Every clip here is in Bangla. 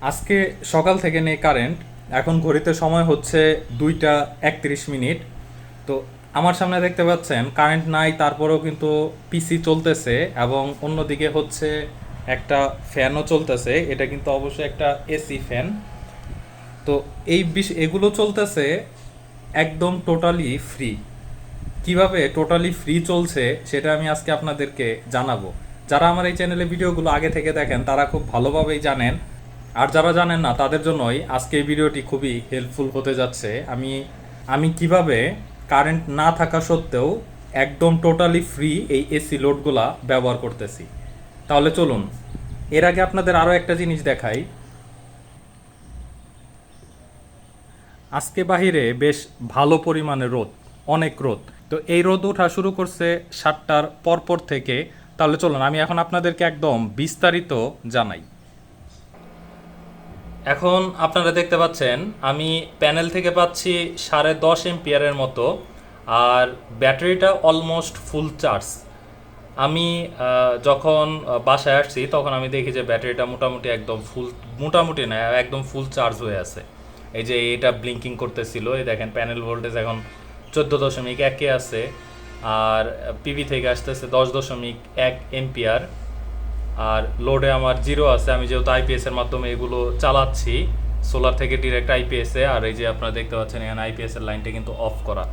আজকে সকাল থেকে নেই কারেন্ট। এখন ঘড়িতে সময় হচ্ছে 2টা 31 মিনিট। তো আমার সামনে দেখতে পাচ্ছেন কারেন্ট নাই, তারপরেও কিন্তু পিসি চলতেছে এবং অন্যদিকে হচ্ছে একটা ফ্যানও চলতেছে। এটা কিন্তু অবশ্যই একটা এসি ফ্যান। তো এগুলো চলতেছে একদম টোটালি ফ্রি। কিভাবে টোটালি ফ্রি চলছে সেটা আমি আজকে আপনাদেরকে জানাবো। যারা আমার এই চ্যানেলে ভিডিওগুলো আগে থেকে দেখেন তারা খুব ভালোভাবেই জানেন, আর যারা জানেন না তাদের জন্যই আজকে এই ভিডিওটি খুবই হেল্পফুল হতে যাচ্ছে। আমি আমি কিভাবে কারেন্ট না থাকা সত্ত্বেও একদম টোটালি ফ্রি এই এসি লোডগুলা ব্যবহার করতেছি। তাহলে চলুন, এর আগে আপনাদের আরও একটা জিনিস দেখাই। আজকে বাহিরে বেশ ভালো পরিমাণে রোদ, অনেক রোদ। তো এই রোদ ওঠা শুরু করছে 7টার পরপর থেকে। তাহলে চলুন আমি এখন আপনাদেরকে একদম বিস্তারিত জানাই। এখন আপনারা দেখতে পাচ্ছেন আমি প্যানেল থেকে পাচ্ছি 10.5 এম্পিয়ারের মতো, আর ব্যাটারিটা অলমোস্ট ফুল চার্জ। আমি যখন বাসায় আসছি তখন আমি দেখি যে ব্যাটারিটা মোটামুটি একদম ফুল, মোটামুটি না একদম ফুল চার্জ হয়ে আছে। এই যে এটা ব্লিঙ্কিং করতেছিল, এই দেখেন প্যানেল ভোল্টেজ এখন 14.1-এ আছে, আর পিভি থেকে আসতেছে 10.1 এম্পিয়ার, আর লোডে আমার জিরো আছে। আমি যেহেতু আইপিএস এর মাধ্যমে এগুলো চালাচ্ছি, সোলার থেকে ডিরেক্ট আইপিএস এ, আর এই যে আপনারা দেখতে পাচ্ছেন এখানে আইপিএস এর লাইনটা কিন্তু অফ করা।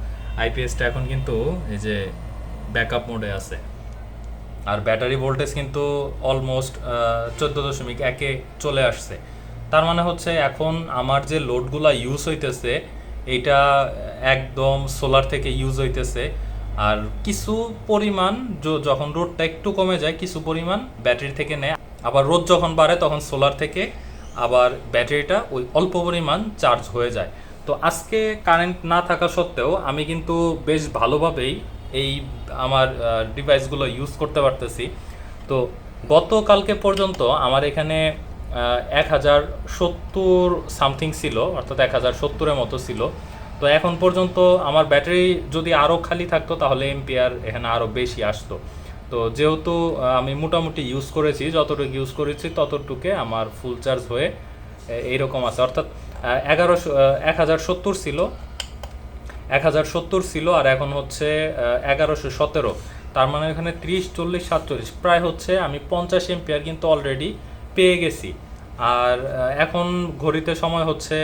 আইপিএসটা এখন কিন্তু এই যে ব্যাকআপ মোডে আছে, আর ব্যাটারি ভোল্টেজ কিন্তু অলমোস্ট 14.1-এ চলে আসছে। তার মানে হচ্ছে এখন আমার যে লোডগুলা ইউজ হইতেছে এটা একদম সোলার থেকে ইউজ হইতেছে। আর কিছু পরিমাণ যখন রোদটা একটু কমে যায় কিছু পরিমাণ ব্যাটারি থেকে নেয়, আবার রোদ যখন বাড়ে তখন সোলার থেকে আবার ব্যাটারিটা ওই অল্প পরিমাণ চার্জ হয়ে যায়। তো আজকে কারেন্ট না থাকা সত্ত্বেও আমি কিন্তু বেশ ভালোভাবেই এই আমার ডিভাইসগুলো ইউজ করতে পারতেছি। তো গতকালকে পর্যন্ত আমার এখানে 1070 সামথিং ছিল, অর্থাৎ 1070-এর মতো ছিল। তো এখন পর্যন্ত আমার ব্যাটারি যদি আরও খালি থাকতো তাহলে এম্পিয়ার এখানে আরও বেশি আসতো। তো যেহেতু আমি মোটামুটি ইউজ করেছি, যতটুকু ইউজ করেছি ততটুকে আমার ফুল চার্জ হয়ে এইরকম আছে, অর্থাৎ 1070 ছিল, 1070 ছিল, আর এখন হচ্ছে 1117। তার মানে এখানে 30, 40, 47 প্রায় হচ্ছে আমি 50 এম্পিয়ার কিন্তু অলরেডি পেয়ে গেছি। আর এখন ঘড়িতে সময় হচ্ছে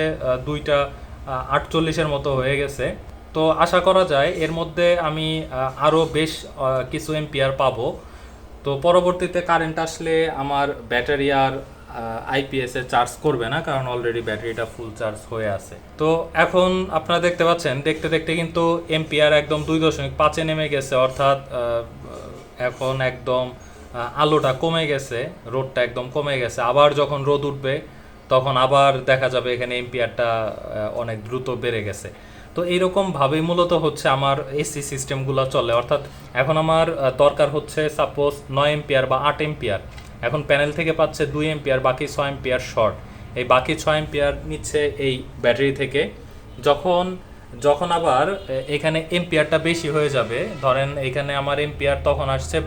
2টা 48-এর মতো হয়ে গেছে। তো আশা করা যায় এর মধ্যে আমি আরও বেশ কিছু এম্পিয়ার পাবো। তো পরবর্তীতে কারেন্ট আসলে আমার ব্যাটারি আর আইপিএস এ চার্জ করবে না, কারণ অলরেডি ব্যাটারিটা ফুল চার্জ হয়ে আছে। তো এখন আপনারা দেখতে পাচ্ছেন দেখতে দেখতে কিন্তু এম্পিয়ার একদম 2.5-এ নেমে গেছে, অর্থাৎ এখন একদম আলোটা কমে গেছে, রোদটা একদম কমে গেছে। আবার যখন রোদ উঠবে তখন আবার দেখা যাবে এখানে এম্পিয়ারটা অনেক দ্রুত বেড়ে গেছে। তো এইরকমভাবেই মূলত হচ্ছে আমার এসি সিস্টেমগুলো চলে, অর্থাৎ এখন আমার দরকার হচ্ছে সাপোজ 9 এম্পিয়ার বা 8 এম্পিয়ার। এখন প্যানেল থেকে পাচ্ছে 2 এম্পিয়ার, বাকি 6 এম্পিয়ার শর্ট। এই বাকি 6 এম্পিয়ার নিচ্ছে এই ব্যাটারি থেকে। যখন যখন আবার এখানে এম্পিয়ারটা বেশি হয়ে যাবে, ধরেন এখানে আমার এম্পিয়ার তখন আসছে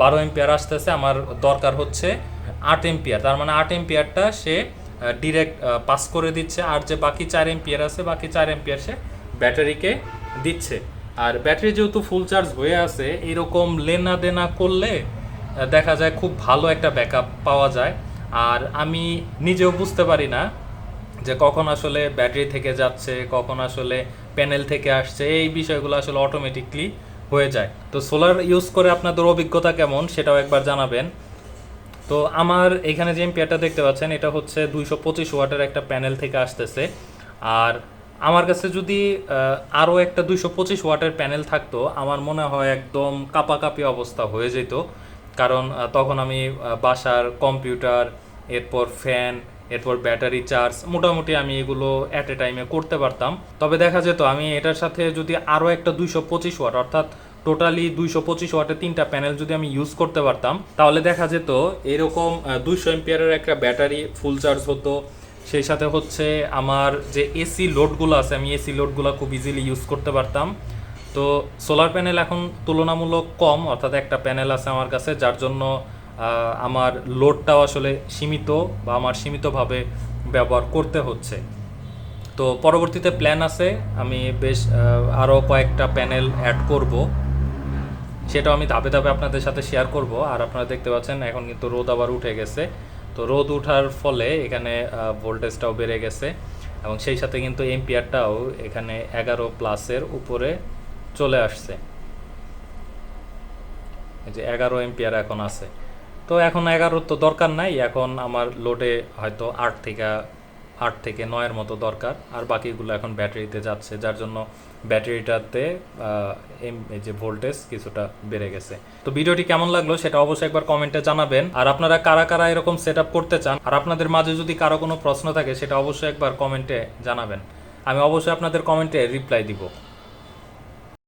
12 এম্পিয়ার আসতেছে, আমার দরকার হচ্ছে 8 এম্পিয়ার। তার মানে 8 এম্পিয়ারটা সে ডিরেক্ট পাস করে দিচ্ছে, আর যে বাকি 4 এম্পিয়ার আছে বাকি 4 এম্পিয়ার সে ব্যাটারিকে দিচ্ছে। আর ব্যাটারি যেহেতু ফুল চার্জ হয়ে আছে, এরকম লেনা দেনা করলে দেখা যায় খুব ভালো একটা ব্যাকআপ পাওয়া যায়। আর আমি নিজেও বুঝতে পারি না যে কখন আসলে ব্যাটারি থেকে যাচ্ছে, কখন আসলে প্যানেল থেকে আসছে, এই বিষয়গুলো আসলে অটোমেটিকলি হয়ে যায়। তো সোলার ইউজ করে আপনাদের অভিজ্ঞতা কেমন সেটাও একবার জানাবেন। তো আমার এখানে যে এম্পিয়ারটা দেখতে পাচ্ছেন এটা হচ্ছে 225 ওয়াটের একটা প্যানেল থেকে আসতেছে। আর আমার কাছে যদি আরও একটা 225 ওয়াটের প্যানেল থাকতো আমার মনে হয় একদম কাপাকাপি অবস্থা হয়ে যেত, কারণ তখন আমি বাসার কম্পিউটার, এরপর ফ্যান, এরপর ব্যাটারি চার্জ, মোটামুটি আমি এগুলো অ্যাট এ টাইমে করতে পারতাম। তবে দেখা যেত আমি এটার সাথে যদি আরও একটা 225 ওয়াট, অর্থাৎ টোটালি 225 ওয়াটের 3টা প্যানেল যদি আমি ইউজ করতে পারতাম তাহলে দেখা যেত এরকম 200 এম্পিয়ারের একটা ব্যাটারি ফুল চার্জ হতো। সেই সাথে হচ্ছে আমার যে এসি লোডগুলো আছে আমি এসি লোডগুলো খুব ইজিলি ইউজ করতে পারতাম। তো সোলার প্যানেল এখন তুলনামূলক কম, অর্থাৎ একটা প্যানেল আছে আমার কাছে, যার জন্য আমার লোডটাও আসলে সীমিত বা আমার সীমিতভাবে ব্যবহার করতে হচ্ছে। তো পরবর্তীতে প্ল্যান আছে আমি বেশ আরও কয়েকটা প্যানেল অ্যাড করব, সেটাও আমি ধাপে ধাপে আপনাদের সাথে শেয়ার করব। আর আপনারা দেখতে পাচ্ছেন এখন কিন্তু রোদ আবার উঠে গেছে। তো রোদ ওঠার ফলে এখানে ভোল্টেজটাও বেড়ে গেছে এবং সেই সাথে কিন্তু এম্পিয়ারটাও এখানে 11+ উপরে চলে আসছে। এই যে 11 এম্পিয়ার এখন আছে। তো এখন 11 তো দরকার নাই, এখন আমার লোডে হয়তো 8 থেকে 9-এর মতো দরকার, আর বাকিগুলো এখন ব্যাটারিতে যাচ্ছে, যার জন্য ব্যাটারিটাতে এই যে ভোল্টেজ কিছুটা বেড়ে গেছে। তো ভিডিওটি কেমন লাগলো সেটা অবশ্যই একবার কমেন্টে জানাবেন। আর আপনারা কারা কারা এরকম সেট করতে চান, আর আপনাদের মাঝে যদি কারো কোনো প্রশ্ন থাকে সেটা অবশ্যই একবার কমেন্টে জানাবেন, আমি অবশ্যই আপনাদের কমেন্টে রিপ্লাই দিব।